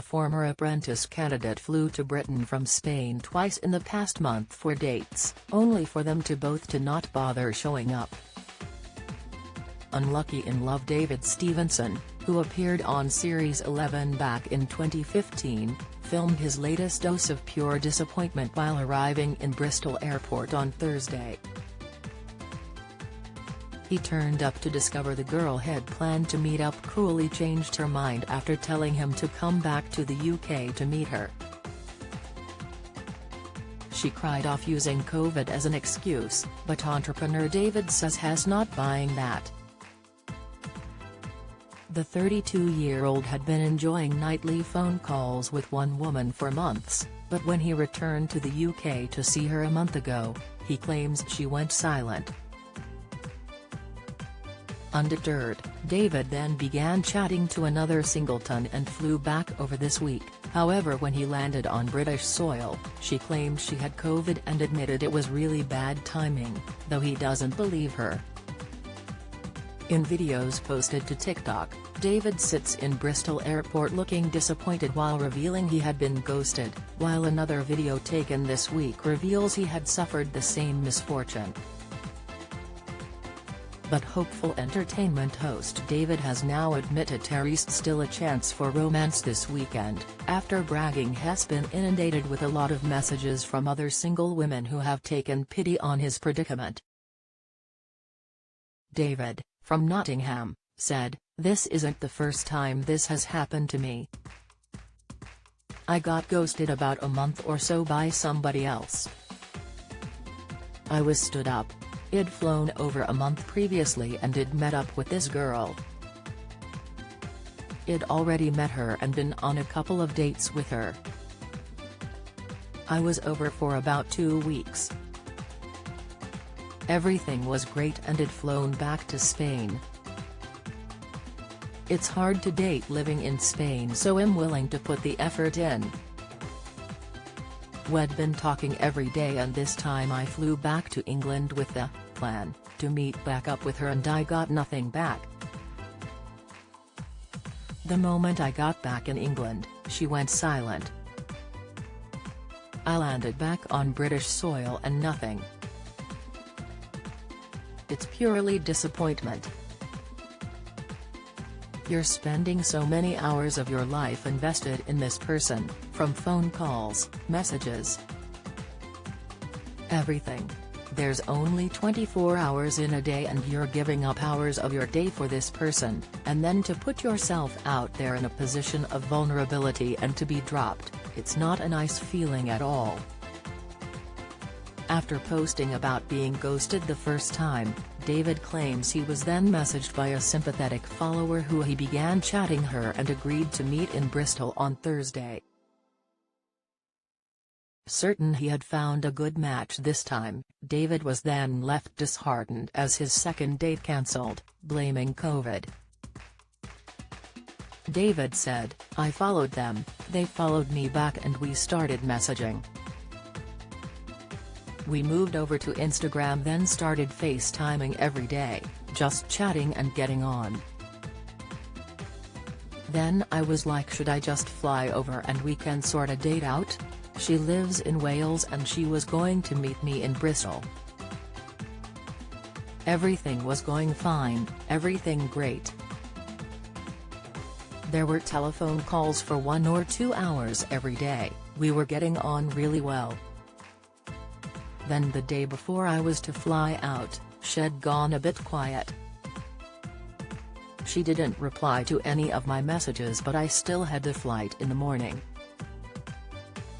a former Apprentice candidate flew to Britain from Spain twice in the past month for dates, only for them to both to not bother showing up. Unlucky in Love David Stevenson, who appeared on Series 11 back in 2015, filmed his latest dose of pure disappointment while arriving in Bristol Airport on Thursday. He turned up to discover the girl had planned to meet up cruelly changed her mind after telling him to come back to the UK to meet her. She cried off using COVID as an excuse, but entrepreneur David says he's not buying that. The 32-year-old had been enjoying nightly phone calls with one woman for months, but when he returned to the UK to see her a month ago, he claims she went silent. Undeterred, David then began chatting to another singleton and flew back over this week. However, when he landed on British soil, she claimed she had COVID and admitted it was really bad timing, though he doesn't believe her. In videos posted to TikTok, David sits in Bristol Airport looking disappointed while revealing he had been ghosted, while another video taken this week reveals he had suffered the same misfortune. But hopeful entertainment host David has now admitted there's still a chance for romance this weekend, after bragging he's been inundated with a lot of messages from other single women who have taken pity on his predicament. David, from Nottingham, said, "This isn't the first time this has happened to me. I got ghosted about a month or so by somebody else. I was stood up. I'd flown over a month previously and I'd met up with this girl. I'd already met her and been on a couple of dates with her. I was over for about 2 weeks. Everything was great and I'd flown back to Spain. It's hard to date living in Spain, so I'm willing to put the effort in. We'd been talking every day and this time I flew back to England with the plan to meet back up with her and I got nothing back. The moment I got back in England, she went silent. I landed back on British soil and nothing. It's purely disappointment. You're spending so many hours of your life invested in this person, from phone calls, messages, everything. There's only 24 hours in a day and you're giving up hours of your day for this person, and then to put yourself out there in a position of vulnerability and to be dropped, it's not a nice feeling at all." After posting about being ghosted the first time, David claims he was then messaged by a sympathetic follower who he began chatting her and agreed to meet in Bristol on Thursday. Certain he had found a good match this time, David was then left disheartened as his second date cancelled, blaming COVID. David said, "I followed them, they followed me back and we started messaging. We moved over to Instagram, then started FaceTiming every day, just chatting and getting on. Then I was like, should I just fly over and we can sort a date out? She lives in Wales and she was going to meet me in Bristol. Everything was going fine, everything great. There were telephone calls for 1 or 2 hours every day, we were getting on really well. Then the day before I was to fly out, she'd gone a bit quiet. She didn't reply to any of my messages but I still had the flight in the morning.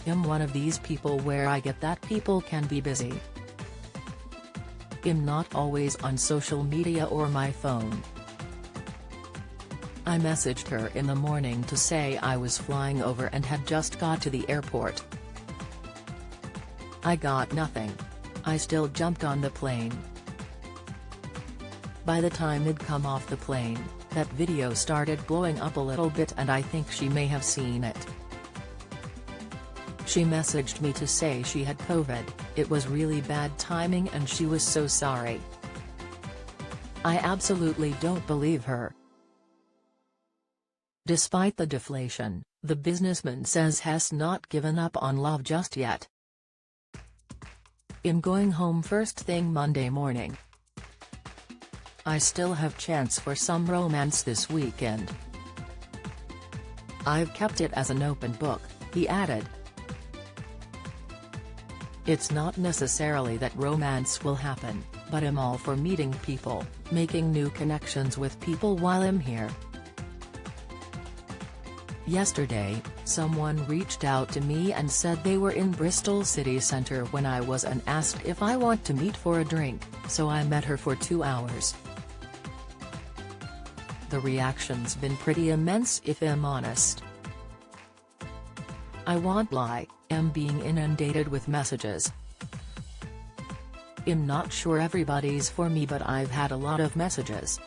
I'm one of these people where I get that people can be busy. I'm not always on social media or my phone. I messaged her in the morning to say I was flying over and had just got to the airport. I got nothing. I still jumped on the plane. By the time I'd come off the plane, that video started blowing up a little bit and I think she may have seen it. She messaged me to say she had COVID, it was really bad timing and she was so sorry. I absolutely don't believe her. Despite the deflation, the businessman says has not given up on love just yet. "I'm going home first thing Monday morning. I still have chance for some romance this weekend. I've kept it as an open book," he added. "It's not necessarily that romance will happen, but I'm all for meeting people, making new connections with people while I'm here." Yesterday, someone reached out to me and said they were in Bristol city centre when I was and asked if I want to meet for a drink, so I met her for 2 hours. The reaction's been pretty immense if I'm honest. I won't lie, I'm being inundated with messages. I'm not sure everybody's for me, but I've had a lot of messages.